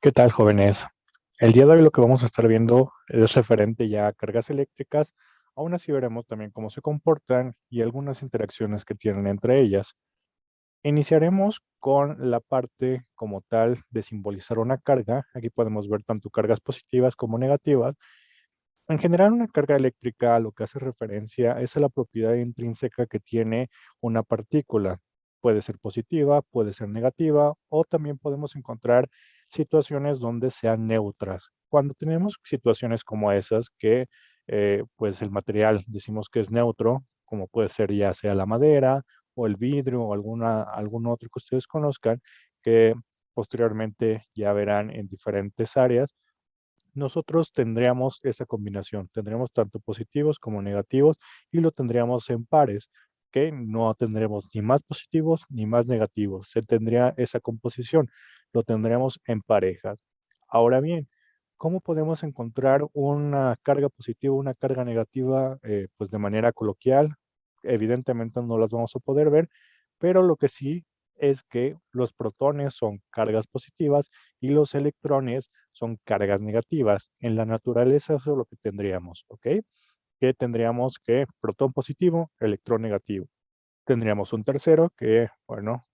¿Qué tal, jóvenes? El día de hoy lo que vamos a estar viendo es referente ya a cargas eléctricas. Aún así veremos también cómo se comportan y algunas interacciones que tienen entre ellas. Iniciaremos con la parte como tal de simbolizar una carga. Aquí podemos ver tanto cargas positivas como negativas. En general, una carga eléctrica lo que hace referencia es a la propiedad intrínseca que tiene una partícula. Puede ser positiva, puede ser negativa, o también podemos encontrar situaciones donde sean neutras. Cuando tenemos situaciones como esas, que pues el material decimos que es neutro, como puede ser ya sea la madera o el vidrio o algún otro que ustedes conozcan, que posteriormente ya verán en diferentes áreas, nosotros tendríamos esa combinación, tendríamos tanto positivos como negativos y lo tendríamos en pares, que no tendremos ni más positivos ni más negativos, se tendría esa composición, lo tendríamos en parejas. Ahora bien, ¿cómo podemos encontrar una carga positiva, una carga negativa, pues de manera coloquial? Evidentemente no las vamos a poder ver, pero lo que sí es que los protones son cargas positivas y los electrones son cargas negativas. En la naturaleza eso es lo que tendríamos, ¿ok? Que tendríamos que protón positivo, electrón negativo. Tendríamos un tercero que, bueno,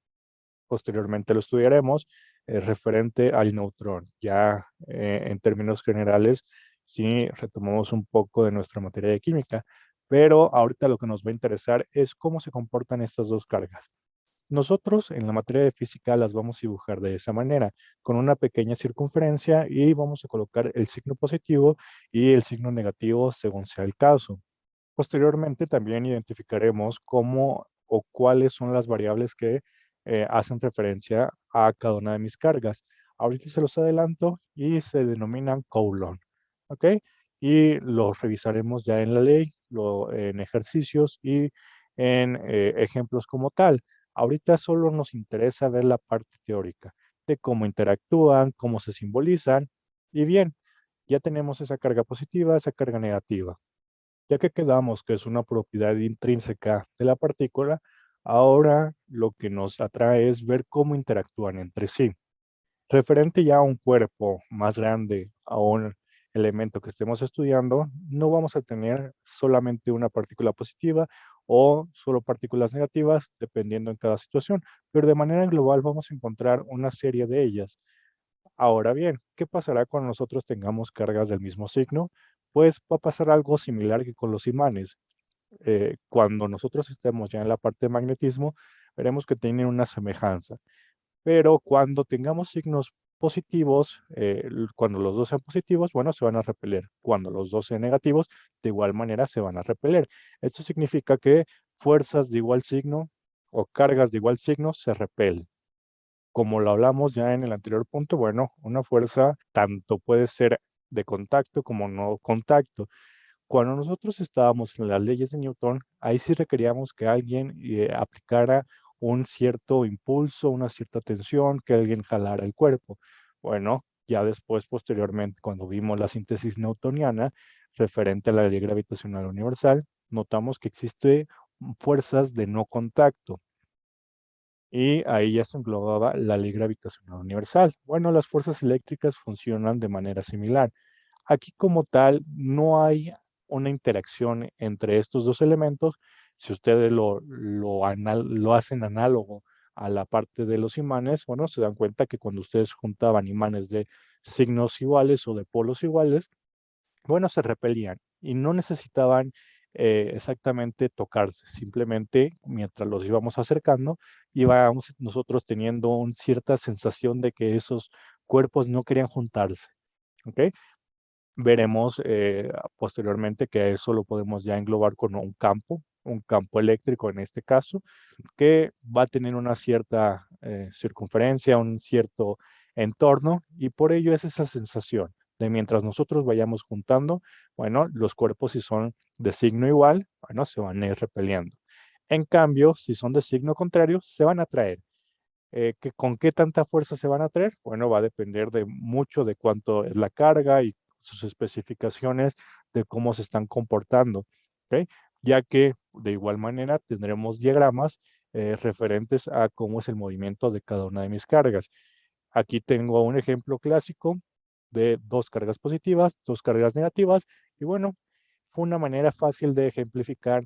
posteriormente lo estudiaremos, referente al neutrón. Ya en términos generales, sí retomamos un poco de nuestra materia de química, pero ahorita lo que nos va a interesar es cómo se comportan estas dos cargas. Nosotros en la materia de física las vamos a dibujar de esa manera, con una pequeña circunferencia y vamos a colocar el signo positivo y el signo negativo según sea el caso. Posteriormente también identificaremos cómo o cuáles son las variables que hacen referencia a cada una de mis cargas. Ahorita se los adelanto y se denominan Coulomb, ¿ok? Y los revisaremos ya en la ley, en ejercicios y en ejemplos como tal. Ahorita solo nos interesa ver la parte teórica de cómo interactúan, cómo se simbolizan y bien, ya tenemos esa carga positiva, esa carga negativa. Ya que quedamos que es una propiedad intrínseca de la partícula, ahora lo que nos atrae es ver cómo interactúan entre sí. Referente ya a un cuerpo más grande, a un elemento que estemos estudiando, no vamos a tener solamente una partícula positiva o solo partículas negativas, dependiendo en cada situación, pero de manera global vamos a encontrar una serie de ellas. Ahora bien, ¿qué pasará cuando nosotros tengamos cargas del mismo signo? Pues va a pasar algo similar que con los imanes. Cuando nosotros estemos ya en la parte de magnetismo, veremos que tienen una semejanza. Pero cuando tengamos signos positivos, cuando los dos sean positivos, bueno, se van a repeler. Cuando los dos sean negativos, de igual manera se van a repeler. Esto significa que fuerzas de igual signo o cargas de igual signo se repelen. Como lo hablamos ya en el anterior punto, bueno, una fuerza tanto puede ser de contacto como no contacto. Cuando nosotros estábamos en las leyes de Newton, ahí sí requeríamos que alguien aplicara un cierto impulso, una cierta tensión, que alguien jalara el cuerpo. Bueno, ya después, posteriormente, cuando vimos la síntesis newtoniana referente a la ley gravitacional universal, notamos que existe fuerzas de no contacto. Y ahí ya se englobaba la ley gravitacional universal. Bueno, las fuerzas eléctricas funcionan de manera similar. Aquí como tal no hay una interacción entre estos dos elementos. Si ustedes lo hacen análogo a la parte de los imanes, bueno, se dan cuenta que cuando ustedes juntaban imanes de signos iguales o de polos iguales, bueno, se repelían y no necesitaban exactamente tocarse, simplemente mientras los íbamos acercando, íbamos nosotros teniendo cierta sensación de que esos cuerpos no querían juntarse, ¿ok? Veremos posteriormente que eso lo podemos ya englobar con un campo eléctrico en este caso, que va a tener una cierta circunferencia, un cierto entorno, y por ello es esa sensación de mientras nosotros vayamos juntando, bueno, los cuerpos si son de signo igual, bueno, se van a ir repeliendo. En cambio, si son de signo contrario, se van a atraer. ¿Con qué tanta fuerza se van a atraer? Bueno, va a depender de mucho de cuánto es la carga y sus especificaciones de cómo se están comportando, ¿ok? Ya que de igual manera tendremos diagramas referentes a cómo es el movimiento de cada una de mis cargas. Aquí tengo un ejemplo clásico de dos cargas positivas, dos cargas negativas, y bueno, fue una manera fácil de ejemplificar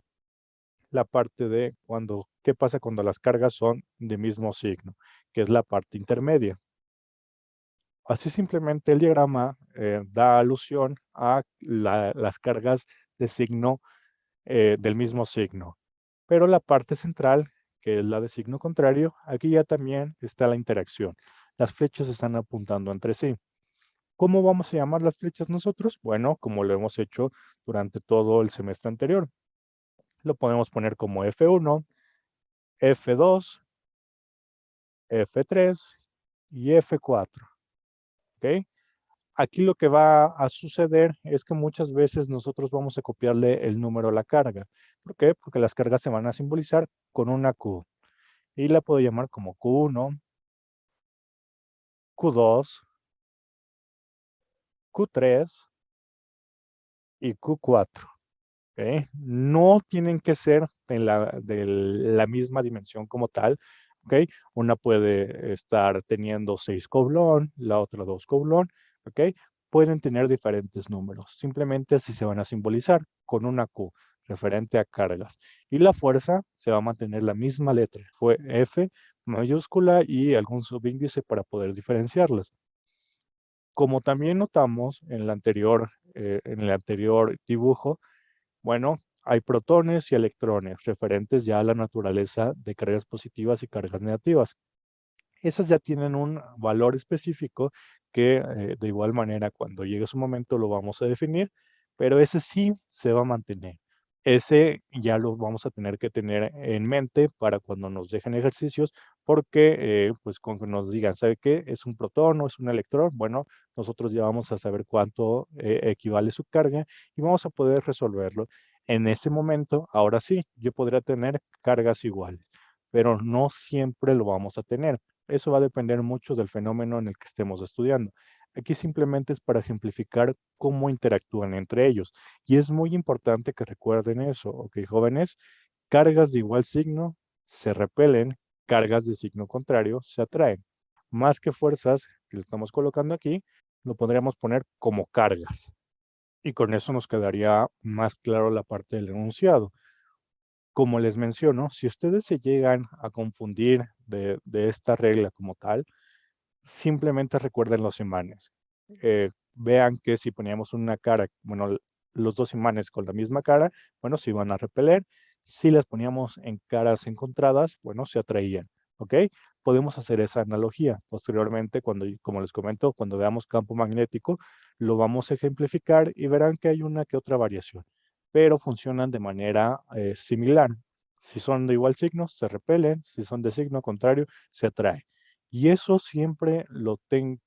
la parte de qué pasa cuando las cargas son de mismo signo, que es la parte intermedia. Así simplemente el diagrama da alusión a las cargas de signo del mismo signo. Pero la parte central, que es la de signo contrario, aquí ya también está la interacción. Las flechas están apuntando entre sí. ¿Cómo vamos a llamar las flechas nosotros? Bueno, como lo hemos hecho durante todo el semestre anterior. Lo podemos poner como F1, F2, F3 y F4. ¿Ok? Aquí lo que va a suceder es que muchas veces nosotros vamos a copiarle el número a la carga. ¿Por qué? Porque las cargas se van a simbolizar con una Q. Y la puedo llamar como Q1, Q2, Q3 y Q4. ¿Ok? No tienen que ser de la misma dimensión como tal. ¿Ok? Una puede estar teniendo 6 coblón, la otra 2 coblón. ¿Ok? Pueden tener diferentes números. Simplemente así se van a simbolizar con una Q referente a cargas. Y la fuerza se va a mantener la misma letra. Fue F mayúscula y algún subíndice para poder diferenciarlas. Como también notamos en el anterior dibujo, bueno, hay protones y electrones referentes ya a la naturaleza de cargas positivas y cargas negativas. Esas ya tienen un valor específico que de igual manera cuando llegue su momento lo vamos a definir, pero ese sí se va a mantener. Ese ya lo vamos a tener que tener en mente para cuando nos dejen ejercicios, porque pues con que nos digan, ¿sabe qué? ¿Es un protón o es un electrón? Bueno, nosotros ya vamos a saber cuánto equivale su carga y vamos a poder resolverlo. En ese momento, ahora sí, yo podría tener cargas iguales, pero no siempre lo vamos a tener. Eso va a depender mucho del fenómeno en el que estemos estudiando. Aquí simplemente es para ejemplificar cómo interactúan entre ellos. Y es muy importante que recuerden eso, ¿ok, jóvenes? Cargas de igual signo se repelen, cargas de signo contrario se atraen. Más que fuerzas, que le estamos colocando aquí, lo podríamos poner como cargas. Y con eso nos quedaría más claro la parte del enunciado. Como les menciono, si ustedes se llegan a confundir de esta regla como tal, simplemente recuerden los imanes. Vean que si poníamos una cara, bueno, los dos imanes con la misma cara, bueno, se iban a repeler. Si las poníamos en caras encontradas, bueno, se atraían. ¿Ok? Podemos hacer esa analogía. Posteriormente, como les comento, cuando veamos campo magnético, lo vamos a ejemplificar y verán que hay una que otra variación, pero funcionan de manera similar. Si son de igual signo, se repelen. Si son de signo contrario, se atraen. Y eso siempre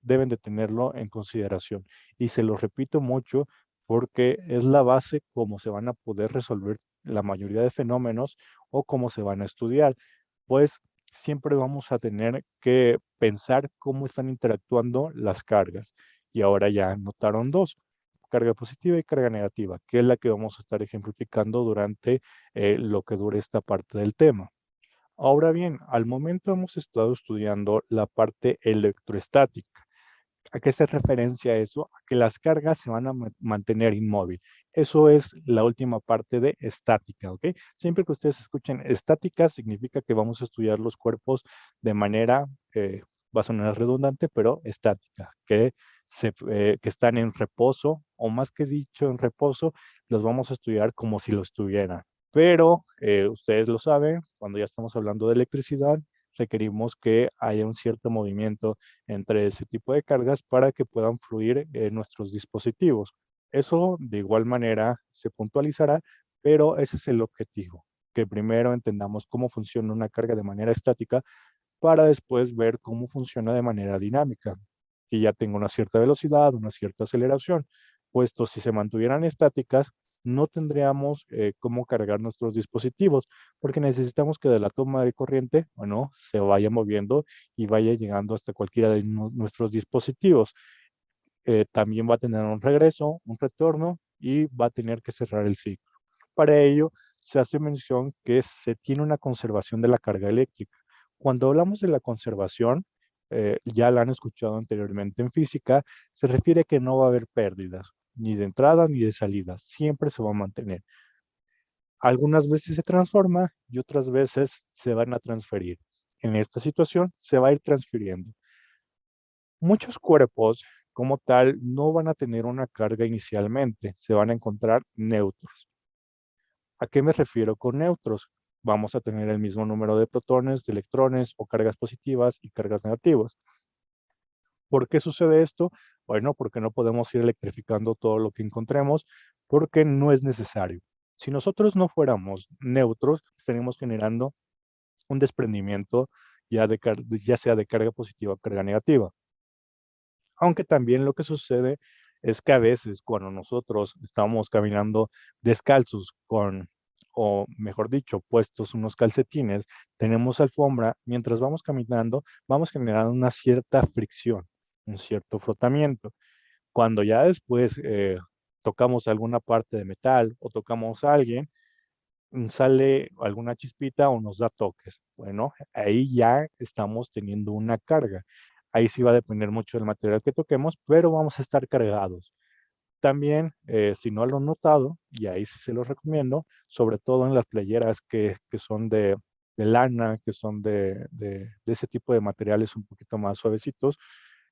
deben de tenerlo en consideración. Y se lo repito mucho porque es la base cómo se van a poder resolver la mayoría de fenómenos o cómo se van a estudiar. Pues siempre vamos a tener que pensar cómo están interactuando las cargas. Y ahora ya notaron dos, carga positiva y carga negativa, que es la que vamos a estar ejemplificando durante lo que dure esta parte del tema. Ahora bien, al momento hemos estado estudiando la parte electroestática. ¿A qué se referencia eso? A que las cargas se van a mantener inmóvil. Eso es la última parte de estática, ¿ok? Siempre que ustedes escuchen estática, significa que vamos a estudiar los cuerpos de manera, va a sonar redundante, pero estática, que están en reposo, o más que dicho en reposo, los vamos a estudiar como si lo estuvieran. Pero ustedes lo saben, cuando ya estamos hablando de electricidad, requerimos que haya un cierto movimiento entre ese tipo de cargas para que puedan fluir en nuestros dispositivos. Eso de igual manera se puntualizará, pero ese es el objetivo, que primero entendamos cómo funciona una carga de manera estática para después ver cómo funciona de manera dinámica, que ya tenga una cierta velocidad, una cierta aceleración, puesto si se mantuvieran estáticas, no tendríamos cómo cargar nuestros dispositivos, porque necesitamos que de la toma de corriente, bueno, se vaya moviendo y vaya llegando hasta cualquiera de nuestros dispositivos. También va a tener un regreso, un retorno y va a tener que cerrar el ciclo. Para ello, se hace mención que se tiene una conservación de la carga eléctrica. Cuando hablamos de la conservación, ya la han escuchado anteriormente en física, se refiere a que no va a haber pérdidas, ni de entrada ni de salida, siempre se va a mantener. Algunas veces se transforma y otras veces se van a transferir. En esta situación se va a ir transfiriendo. Muchos cuerpos como tal no van a tener una carga inicialmente, se van a encontrar neutros. ¿A qué me refiero con neutros? Vamos a tener el mismo número de protones, de electrones o cargas positivas y cargas negativas. ¿Por qué sucede esto? Bueno, porque no podemos ir electrificando todo lo que encontremos, porque no es necesario. Si nosotros no fuéramos neutros, estaríamos generando un desprendimiento ya sea de carga positiva o carga negativa. Aunque también lo que sucede es que a veces cuando nosotros estamos caminando descalzos o mejor dicho, puestos unos calcetines, tenemos alfombra, mientras vamos caminando, vamos generando una cierta fricción, un cierto frotamiento. Cuando ya después tocamos alguna parte de metal o tocamos a alguien, sale alguna chispita o nos da toques. Bueno, ahí ya estamos teniendo una carga. Ahí sí va a depender mucho del material que toquemos, pero vamos a estar cargados. También, si no lo han notado, y ahí sí se los recomiendo, sobre todo en las playeras que son de lana, que son de ese tipo de materiales un poquito más suavecitos,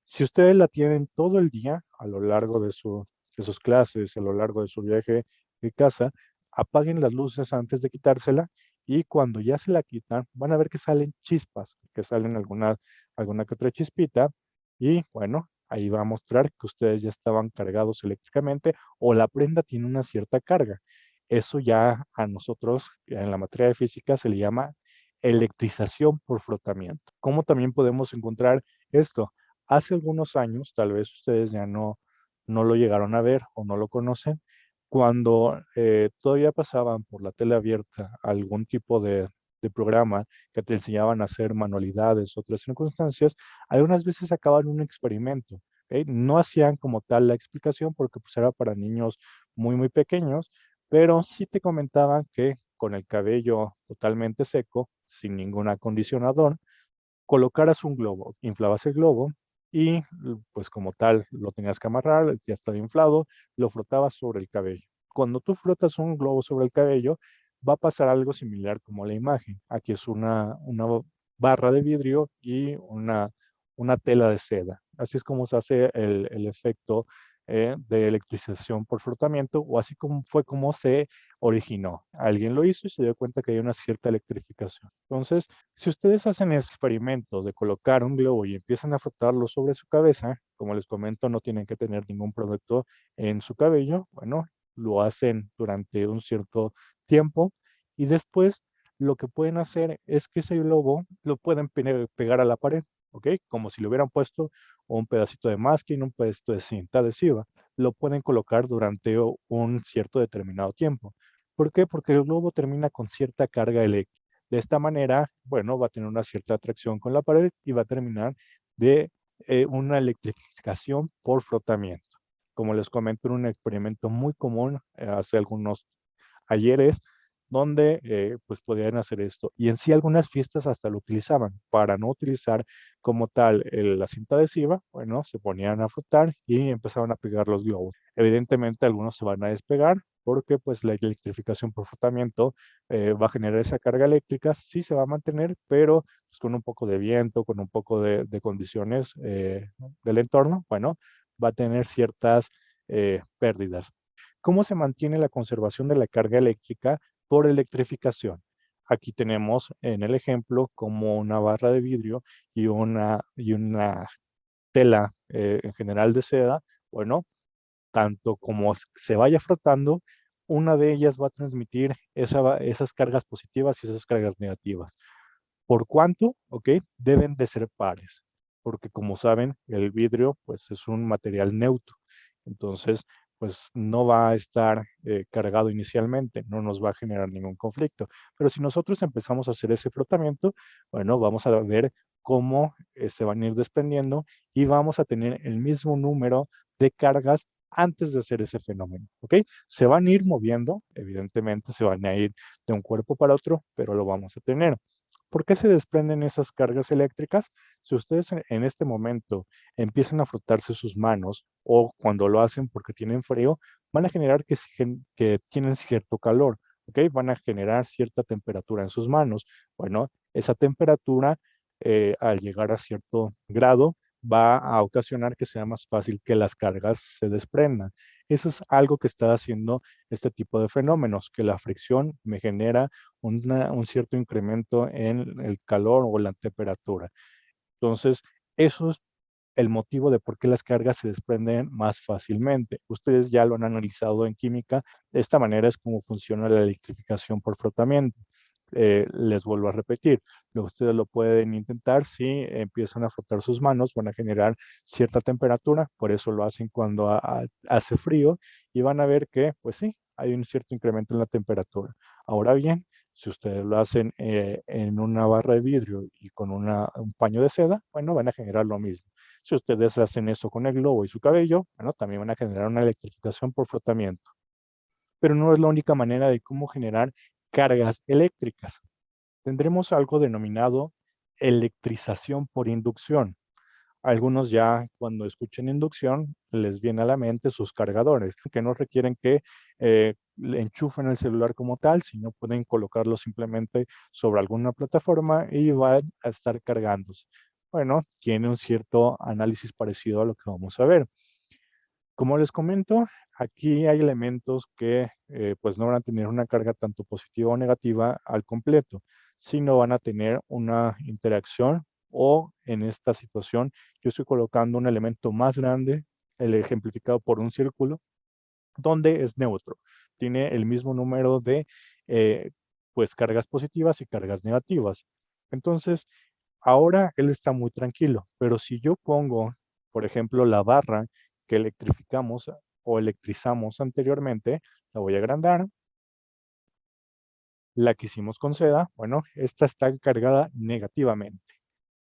si ustedes la tienen todo el día a lo largo de sus clases, a lo largo de su viaje de casa, apaguen las luces antes de quitársela y cuando ya se la quitan, van a ver que salen chispas, que salen alguna que otra chispita y bueno, ahí va a mostrar que ustedes ya estaban cargados eléctricamente o la prenda tiene una cierta carga. Eso ya a nosotros en la materia de física se le llama electrización por frotamiento. ¿Cómo también podemos encontrar esto? Hace algunos años, tal vez ustedes ya no lo llegaron a ver o no lo conocen, cuando todavía pasaban por la tele abierta algún tipo de programa que te enseñaban a hacer manualidades, otras circunstancias, algunas veces sacaban un experimento. ¿Ok? No hacían como tal la explicación porque pues era para niños muy pequeños, pero sí te comentaban que con el cabello totalmente seco, sin ningún acondicionador, colocaras un globo, inflabas el globo y pues como tal lo tenías que amarrar, ya estaba inflado, lo frotabas sobre el cabello. Cuando tú frotas un globo sobre el cabello, va a pasar algo similar como la imagen. Aquí es una barra de vidrio y una tela de seda. Así es como se hace el efecto de electrización por frotamiento o así como fue como se originó. Alguien lo hizo y se dio cuenta que hay una cierta electrificación. Entonces, si ustedes hacen experimentos de colocar un globo y empiezan a frotarlo sobre su cabeza, como les comento, no tienen que tener ningún producto en su cabello, bueno, lo hacen durante un cierto tiempo y después lo que pueden hacer es que ese globo lo pueden pegar a la pared, ¿ok? Como si le hubieran puesto un pedacito de masking, un pedacito de cinta adhesiva. Lo pueden colocar durante un cierto determinado tiempo. ¿Por qué? Porque el globo termina con cierta carga eléctrica. De esta manera, bueno, va a tener una cierta atracción con la pared y va a terminar de una electrificación por frotamiento. Como les comento, era un experimento muy común hace algunos ayeres donde pues podían hacer esto. Y en sí algunas fiestas hasta lo utilizaban. Para no utilizar como tal la cinta adhesiva, bueno, se ponían a frotar y empezaban a pegar los globos. Evidentemente algunos se van a despegar porque pues la electrificación por frotamiento va a generar esa carga eléctrica, sí se va a mantener, pero pues, con un poco de viento, con un poco de condiciones del entorno, bueno, va a tener ciertas pérdidas. ¿Cómo se mantiene la conservación de la carga eléctrica por electrificación? Aquí tenemos en el ejemplo como una barra de vidrio y una tela en general de seda. Bueno, tanto como se vaya frotando, una de ellas va a transmitir esas cargas positivas y esas cargas negativas. ¿Por cuánto? Ok, deben de ser pares, porque como saben, el vidrio pues es un material neutro. Entonces, pues no va a estar cargado inicialmente, no nos va a generar ningún conflicto. Pero si nosotros empezamos a hacer ese frotamiento, bueno, vamos a ver cómo se van a ir desprendiendo y vamos a tener el mismo número de cargas antes de hacer ese fenómeno, ¿ok? Se van a ir moviendo, evidentemente se van a ir de un cuerpo para otro, pero lo vamos a tener. ¿Por qué se desprenden esas cargas eléctricas? Si ustedes en este momento empiezan a frotarse sus manos o cuando lo hacen porque tienen frío, van a generar que tienen cierto calor, ¿ok? Van a generar cierta temperatura en sus manos. Bueno, esa temperatura al llegar a cierto grado va a ocasionar que sea más fácil que las cargas se desprendan. Eso es algo que está haciendo este tipo de fenómenos, que la fricción me genera un cierto incremento en el calor o la temperatura. Entonces, eso es el motivo de por qué las cargas se desprenden más fácilmente. Ustedes ya lo han analizado en química. De esta manera es como funciona la electrificación por frotamiento. Les vuelvo a repetir, ustedes lo pueden intentar si empiezan a frotar sus manos, van a generar cierta temperatura, por eso lo hacen cuando hace frío y van a ver que, pues sí, hay un cierto incremento en la temperatura. Ahora bien, si ustedes lo hacen en una barra de vidrio y con un paño de seda, bueno, van a generar lo mismo. Si ustedes hacen eso con el globo y su cabello, bueno, también van a generar una electrificación por frotamiento. Pero no es la única manera de cómo generar cargas eléctricas. Tendremos algo denominado electrización por inducción. Algunos ya cuando escuchen inducción les viene a la mente sus cargadores, que no requieren que le enchufen el celular como tal, sino pueden colocarlo simplemente sobre alguna plataforma y van a estar cargándose. Bueno, tiene un cierto análisis parecido a lo que vamos a ver. Como les comento, aquí hay elementos que pues no van a tener una carga tanto positiva o negativa al completo, sino van a tener una interacción o en esta situación yo estoy colocando un elemento más grande, el ejemplificado por un círculo, donde es neutro. Tiene el mismo número de pues cargas positivas y cargas negativas. Entonces, ahora él está muy tranquilo, pero si yo pongo, por ejemplo, la barra que electrificamos o electrizamos anteriormente, la voy a agrandar, la que hicimos con seda, bueno, esta está cargada negativamente,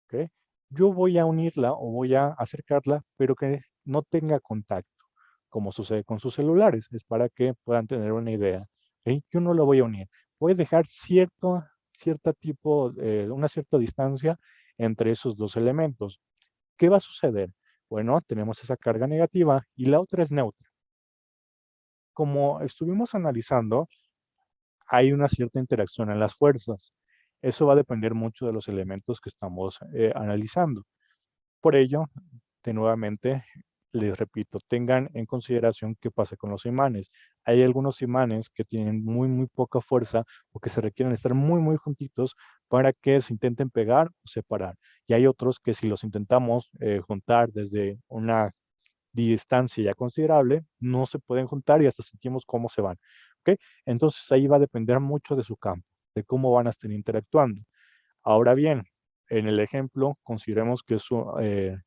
¿ok? Yo voy a unirla o voy a acercarla, pero que no tenga contacto, como sucede con sus celulares, es para que puedan tener una idea, ¿ok? Yo no lo voy a unir, voy a dejar una cierta distancia entre esos dos elementos. ¿Qué va a suceder? Bueno, tenemos esa carga negativa y la otra es neutra. Como estuvimos analizando, hay una cierta interacción en las fuerzas. Eso va a depender mucho de los elementos que estamos analizando. Por ello, nuevamente, les repito, tengan en consideración qué pasa con los imanes. Hay algunos imanes que tienen muy, muy poca fuerza o que se requieren estar muy, muy juntitos para que se intenten pegar o separar. Y hay otros que si los intentamos juntar desde una distancia ya considerable, no se pueden juntar y hasta sentimos cómo se van. ¿Ok? Entonces ahí va a depender mucho de su campo, de cómo van a estar interactuando. Ahora bien, en el ejemplo, consideremos que eso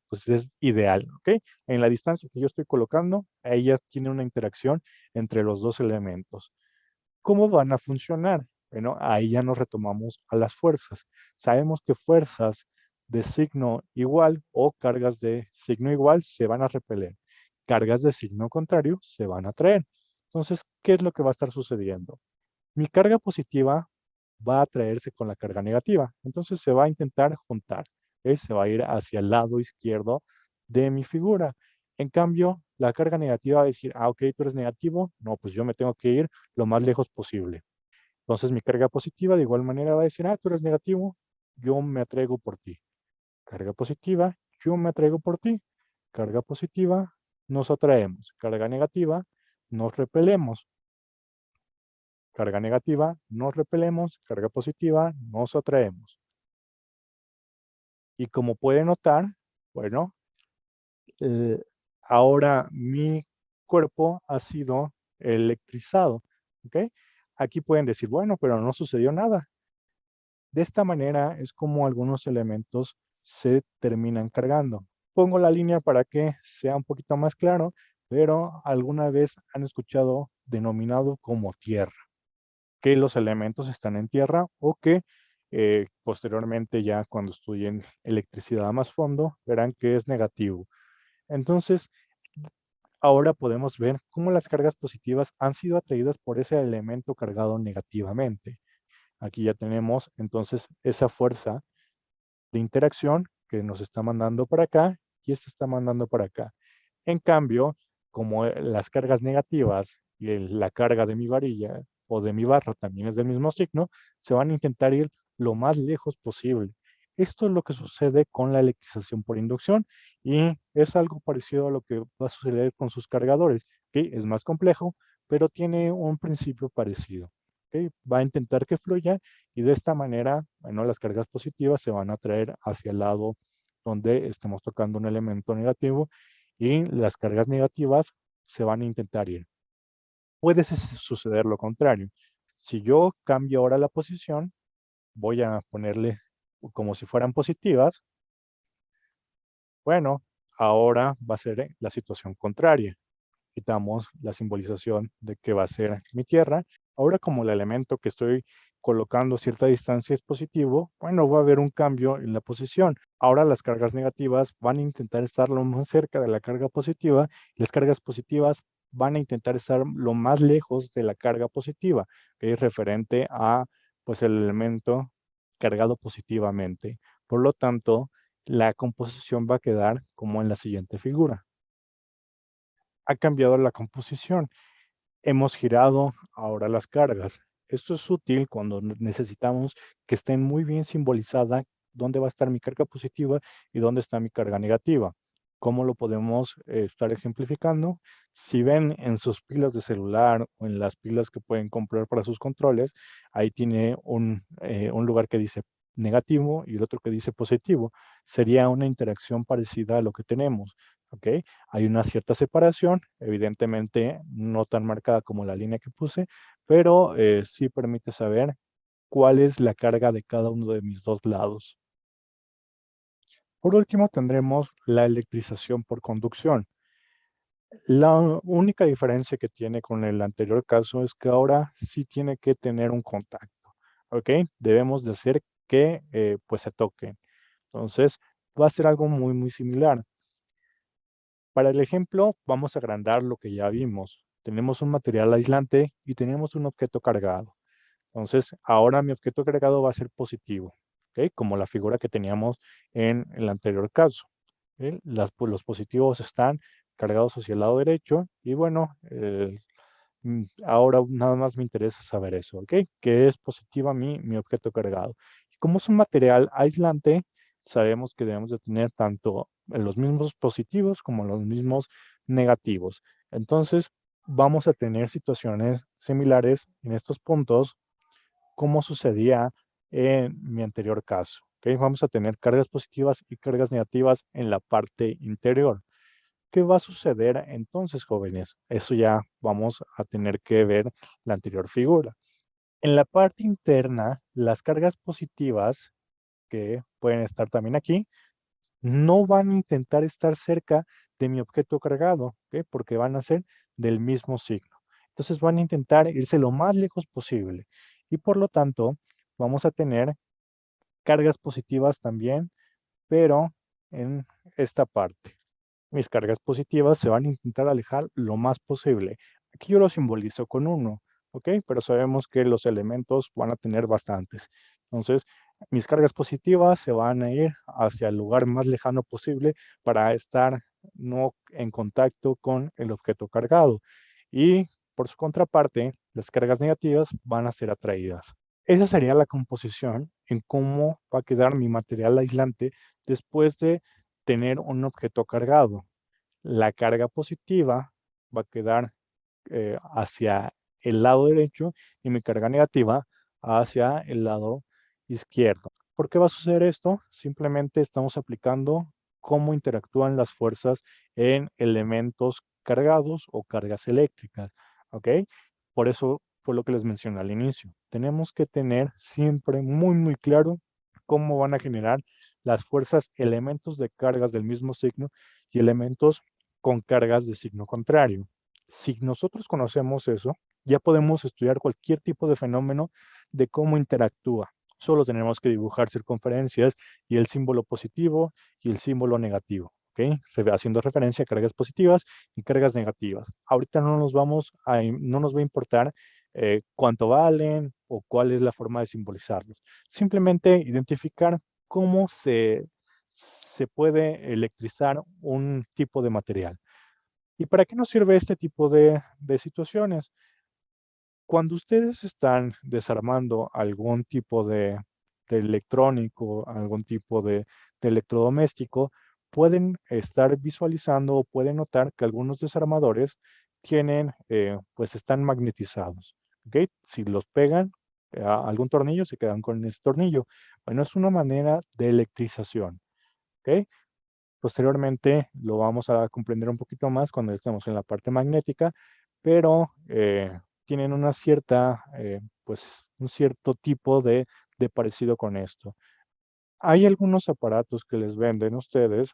pues es ideal, ¿ok? En la distancia que yo estoy colocando, ella tiene una interacción entre los dos elementos. ¿Cómo van a funcionar? Bueno, ahí ya nos retomamos a las fuerzas. Sabemos que fuerzas de signo igual o cargas de signo igual se van a repeler. Cargas de signo contrario se van a atraer. Entonces, ¿qué es lo que va a estar sucediendo? Mi carga positiva va a atraerse con la carga negativa. Entonces se va a intentar juntar. ¿Ok? Se va a ir hacia el lado izquierdo de mi figura. En cambio, la carga negativa va a decir, ah, ok, tú eres negativo. No, pues yo me tengo que ir lo más lejos posible. Entonces mi carga positiva de igual manera va a decir, ah, tú eres negativo. Yo me atraigo por ti. Carga positiva, yo me atraigo por ti. Carga positiva, nos atraemos. Carga negativa, nos repelemos. Carga negativa, nos repelemos, carga positiva, nos atraemos. Y como pueden notar, bueno, eh, ahora mi cuerpo ha sido electrizado, ¿ok? Aquí pueden decir, bueno, pero no sucedió nada. De esta manera es como algunos elementos se terminan cargando. Pongo la línea para que sea un poquito más claro, pero alguna vez han escuchado denominado como tierra, que los elementos están en tierra o que posteriormente ya cuando estudien electricidad a más fondo verán que es negativo. Entonces, ahora podemos ver cómo las cargas positivas han sido atraídas por ese elemento cargado negativamente. Aquí ya tenemos entonces esa fuerza de interacción que nos está mandando para acá y esta está mandando para acá. En cambio, como las cargas negativas y la carga de mi varilla o de mi barra también es del mismo signo, se van a intentar ir lo más lejos posible. Esto es lo que sucede con la electrización por inducción y es algo parecido a lo que va a suceder con sus cargadores, que es más complejo, pero tiene un principio parecido. ¿Ok? Va a intentar que fluya y de esta manera, bueno, las cargas positivas se van a traer hacia el lado donde estemos tocando un elemento negativo y las cargas negativas se van a intentar ir. Puede suceder lo contrario. Si yo cambio ahora la posición, voy a ponerle como si fueran positivas, bueno, ahora va a ser la situación contraria. Quitamos la simbolización de que va a ser mi tierra. Ahora como el elemento que estoy colocando a cierta distancia es positivo, bueno, va a haber un cambio en la posición. Ahora las cargas negativas van a intentar estar lo más cerca de la carga positiva y las cargas positivas van a intentar estar lo más lejos de la carga positiva, que es referente a pues el elemento cargado positivamente. Por lo tanto, la composición va a quedar como en la siguiente figura. Ha cambiado la composición. Hemos girado ahora las cargas. Esto es útil cuando necesitamos que estén muy bien simbolizadas dónde va a estar mi carga positiva y dónde está mi carga negativa. ¿Cómo lo podemos estar ejemplificando? Si ven en sus pilas de celular o en las pilas que pueden comprar para sus controles, ahí tiene un lugar que dice negativo y el otro que dice positivo. Sería una interacción parecida a lo que tenemos. ¿Ok? Hay una cierta separación, evidentemente no tan marcada como la línea que puse, pero sí permite saber cuál es la carga de cada uno de mis dos lados. Por último, tendremos la electrización por conducción. La única diferencia que tiene con el anterior caso es que ahora sí tiene que tener un contacto, ¿ok? Debemos de hacer que pues se toquen. Entonces, va a ser algo muy, muy similar. Para el ejemplo, vamos a agrandar lo que ya vimos. Tenemos un material aislante y tenemos un objeto cargado. Entonces, ahora mi objeto cargado va a ser positivo, ¿ok? Como la figura que teníamos en el anterior caso. ¿Ok? Pues, los positivos están cargados hacia el lado derecho y bueno, ahora nada más me interesa saber eso, ¿ok? Que es positiva mi objeto cargado. Y como es un material aislante, sabemos que debemos de tener tanto los mismos positivos como los mismos negativos. Entonces, vamos a tener situaciones similares en estos puntos como sucedía en mi anterior caso. ¿Ok? Vamos a tener cargas positivas y cargas negativas en la parte interior. ¿Qué va a suceder entonces, jóvenes? Eso ya vamos a tener que ver la anterior figura. En la parte interna, las cargas positivas, que pueden estar también aquí, no van a intentar estar cerca de mi objeto cargado, ¿ok? Porque van a ser del mismo signo. Entonces van a intentar irse lo más lejos posible. Y por lo tanto, vamos a tener cargas positivas también, pero en esta parte. Mis cargas positivas se van a intentar alejar lo más posible. Aquí yo lo simbolizo con uno, ¿ok? Pero sabemos que los elementos van a tener bastantes. Entonces, mis cargas positivas se van a ir hacia el lugar más lejano posible para estar no en contacto con el objeto cargado. Y por su contraparte, las cargas negativas van a ser atraídas. Esa sería la composición en cómo va a quedar mi material aislante después de tener un objeto cargado. La carga positiva va a quedar hacia el lado derecho y mi carga negativa hacia el lado izquierdo. ¿Por qué va a suceder esto? Simplemente estamos aplicando cómo interactúan las fuerzas en elementos cargados o cargas eléctricas, ¿ok? Por eso fue lo que les mencioné al inicio. Tenemos que tener siempre muy, muy claro cómo van a generar las fuerzas, elementos de cargas del mismo signo y elementos con cargas de signo contrario. Si nosotros conocemos eso, ya podemos estudiar cualquier tipo de fenómeno de cómo interactúa. Solo tenemos que dibujar circunferencias y el símbolo positivo y el símbolo negativo, ¿ok? Haciendo referencia a cargas positivas y cargas negativas. Ahorita no nos va a importar cuánto valen o cuál es la forma de simbolizarlos. Simplemente identificar cómo se puede electrizar un tipo de material. ¿Y para qué nos sirve este tipo de situaciones? Cuando ustedes están desarmando algún tipo de electrónico, algún tipo de electrodoméstico, pueden estar visualizando o pueden notar que algunos desarmadores tienen, pues están magnetizados. ¿Ok? Si los pegan a algún tornillo, se quedan con ese tornillo. Bueno, es una manera de electrización. ¿Ok? Posteriormente lo vamos a comprender un poquito más cuando estemos en la parte magnética, pero tienen una cierta, pues un cierto tipo de parecido con esto. Hay algunos aparatos que les venden ustedes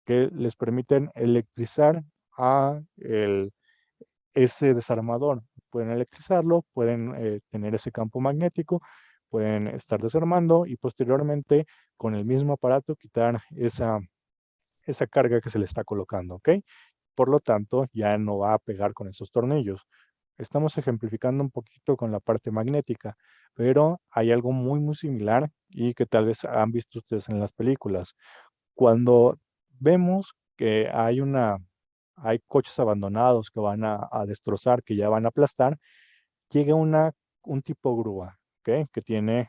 que les permiten electrizar a ese desarmador. Pueden electrizarlo, pueden tener ese campo magnético, pueden estar desarmando y posteriormente con el mismo aparato quitar esa carga que se le está colocando, ¿ok? Por lo tanto, ya no va a pegar con esos tornillos. Estamos ejemplificando un poquito con la parte magnética, pero hay algo muy, muy similar y que tal vez han visto ustedes en las películas. Cuando vemos que hay coches abandonados que van a destrozar, que ya van a aplastar, llega un tipo grúa, ¿ok? Que tiene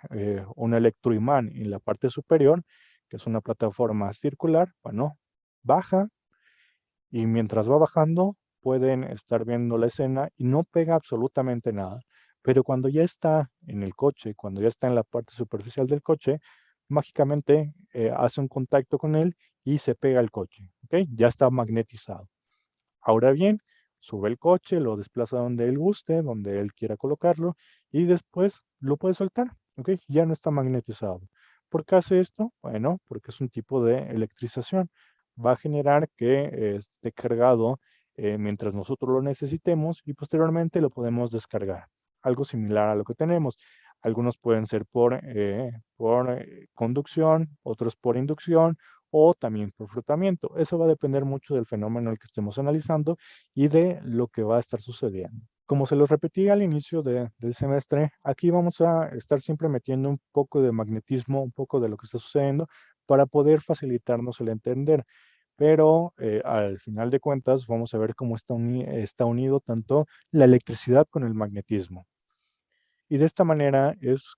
un electroimán en la parte superior, que es una plataforma circular, bueno, baja y mientras va bajando pueden estar viendo la escena y no pega absolutamente nada. Pero cuando ya está en el coche, cuando ya está en la parte superficial del coche, mágicamente hace un contacto con él y se pega al coche, ¿ok? Ya está magnetizado. Ahora bien, sube el coche, lo desplaza donde él guste, donde él quiera colocarlo, y después lo puede soltar, ¿ok? Ya no está magnetizado. ¿Por qué hace esto? Bueno, porque es un tipo de electrización. Va a generar que esté cargado mientras nosotros lo necesitemos y posteriormente lo podemos descargar. Algo similar a lo que tenemos. Algunos pueden ser por conducción, otros por inducción, o también por frotamiento. Eso va a depender mucho del fenómeno al que estemos analizando y de lo que va a estar sucediendo. Como se los repetí al inicio del semestre, aquí vamos a estar siempre metiendo un poco de magnetismo, un poco de lo que está sucediendo para poder facilitarnos el entender. Pero al final de cuentas vamos a ver cómo está unido tanto la electricidad con el magnetismo. Y de esta manera es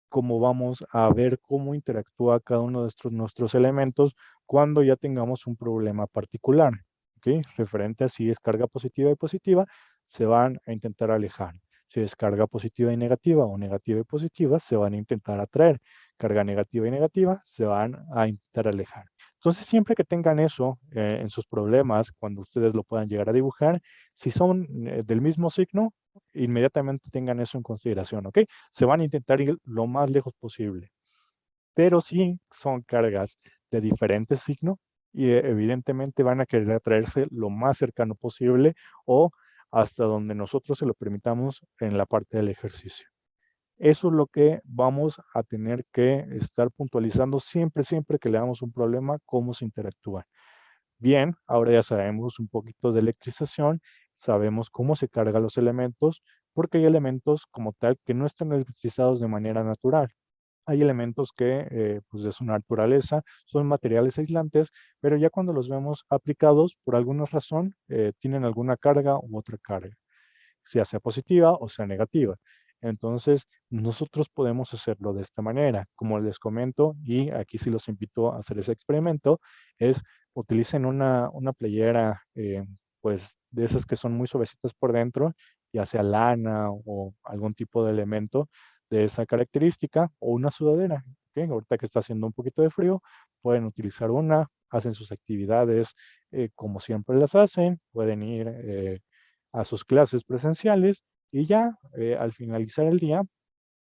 cómo vamos a ver cómo interactúa cada uno de nuestros elementos cuando ya tengamos un problema particular. ¿Ok? Referente a si es carga positiva y positiva, se van a intentar alejar. Si es carga positiva y negativa o negativa y positiva, se van a intentar atraer. Carga negativa y negativa, se van a intentar alejar. Entonces, siempre que tengan eso en sus problemas, cuando ustedes lo puedan llegar a dibujar, si son del mismo signo, inmediatamente tengan eso en consideración, ¿ok? Se van a intentar ir lo más lejos posible, pero sí son cargas de diferente signo y evidentemente van a querer atraerse lo más cercano posible o hasta donde nosotros se lo permitamos en la parte del ejercicio. Eso es lo que vamos a tener que estar puntualizando siempre, siempre que le damos un problema, cómo se interactúa. Bien, ahora ya sabemos un poquito de electrización, sabemos cómo se cargan los elementos, porque hay elementos como tal que no están electrizados de manera natural. Hay elementos que, pues de su naturaleza, son materiales aislantes, pero ya cuando los vemos aplicados, por alguna razón, tienen alguna carga u otra carga, sea positiva o sea negativa. Entonces, nosotros podemos hacerlo de esta manera. Como les comento, y aquí sí los invito a hacer ese experimento, es utilicen una playera, pues de esas que son muy suavecitas por dentro, ya sea lana o algún tipo de elemento de esa característica, o una sudadera. ¿Ok? Ahorita que está haciendo un poquito de frío, pueden utilizar una, hacen sus actividades como siempre las hacen, pueden ir a sus clases presenciales y ya al finalizar el día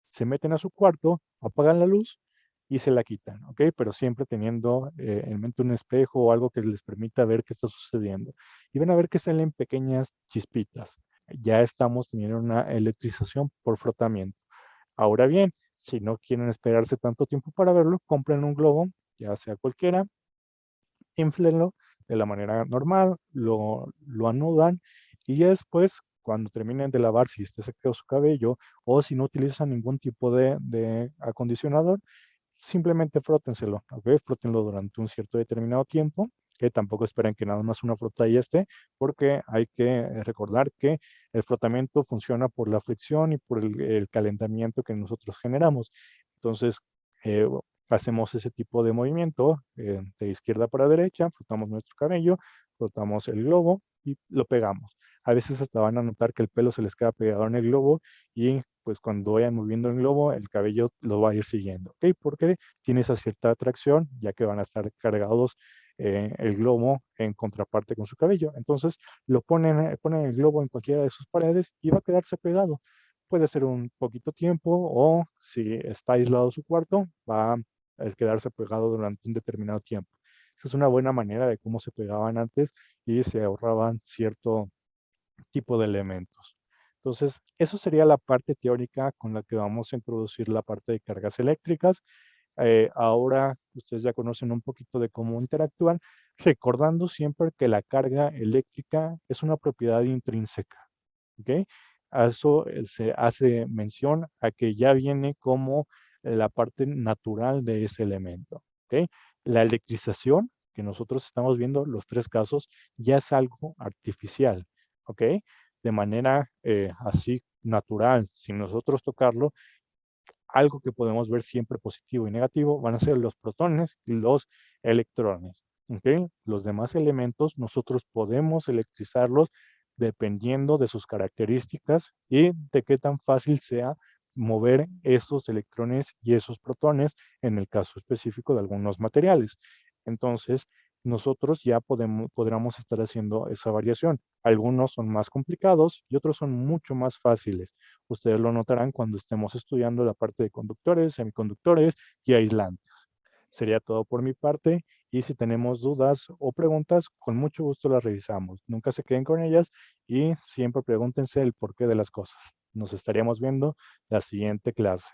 se meten a su cuarto, apagan la luz y se la quitan, ¿ok? Pero siempre teniendo en mente un espejo o algo que les permita ver qué está sucediendo. Y van a ver que salen pequeñas chispitas. Ya estamos teniendo una electrización por frotamiento. Ahora bien, si no quieren esperarse tanto tiempo para verlo, compren un globo, ya sea cualquiera, inflenlo de la manera normal, lo anudan y ya después cuando terminen de lavar, si esté seco su cabello o si no utilizan ningún tipo de acondicionador, simplemente frótenselo, ¿ok? Frótenlo durante un cierto determinado tiempo, que tampoco esperen que nada más una frota y esté, porque hay que recordar que el frotamiento funciona por la fricción y por el calentamiento que nosotros generamos. Entonces, eh, hacemos ese tipo de movimiento de izquierda para derecha, frotamos nuestro cabello, frotamos el globo y lo pegamos. A veces hasta van a notar que el pelo se les queda pegado en el globo y pues cuando vayan moviendo el globo, el cabello lo va a ir siguiendo, ¿ok? Porque tiene esa cierta atracción, ya que van a estar cargados el globo en contraparte con su cabello. Entonces, ponen el globo en cualquiera de sus paredes y va a quedarse pegado. Puede ser un poquito tiempo o si está aislado su cuarto, va a quedarse pegado durante un determinado tiempo. Esa es una buena manera de cómo se pegaban antes y se ahorraban cierto tipo de elementos. Entonces, eso sería la parte teórica con la que vamos a introducir la parte de cargas eléctricas. Ahora ustedes ya conocen un poquito de cómo interactúan, recordando siempre que la carga eléctrica es una propiedad intrínseca. ¿Ok? A eso se hace mención a que ya viene como la parte natural de ese elemento. ¿Ok? La electrización que nosotros estamos viendo, los tres casos, ya es algo artificial. ¿Ok? De manera así natural, sin nosotros tocarlo, algo que podemos ver siempre positivo y negativo van a ser los protones y los electrones. ¿Ok? Los demás elementos nosotros podemos electrizarlos dependiendo de sus características y de qué tan fácil sea mover esos electrones y esos protones en el caso específico de algunos materiales. Entonces, nosotros ya podríamos estar haciendo esa variación. Algunos son más complicados y otros son mucho más fáciles. Ustedes lo notarán cuando estemos estudiando la parte de conductores, semiconductores y aislantes. Sería todo por mi parte y si tenemos dudas o preguntas, con mucho gusto las revisamos. Nunca se queden con ellas y siempre pregúntense el porqué de las cosas. Nos estaríamos viendo la siguiente clase.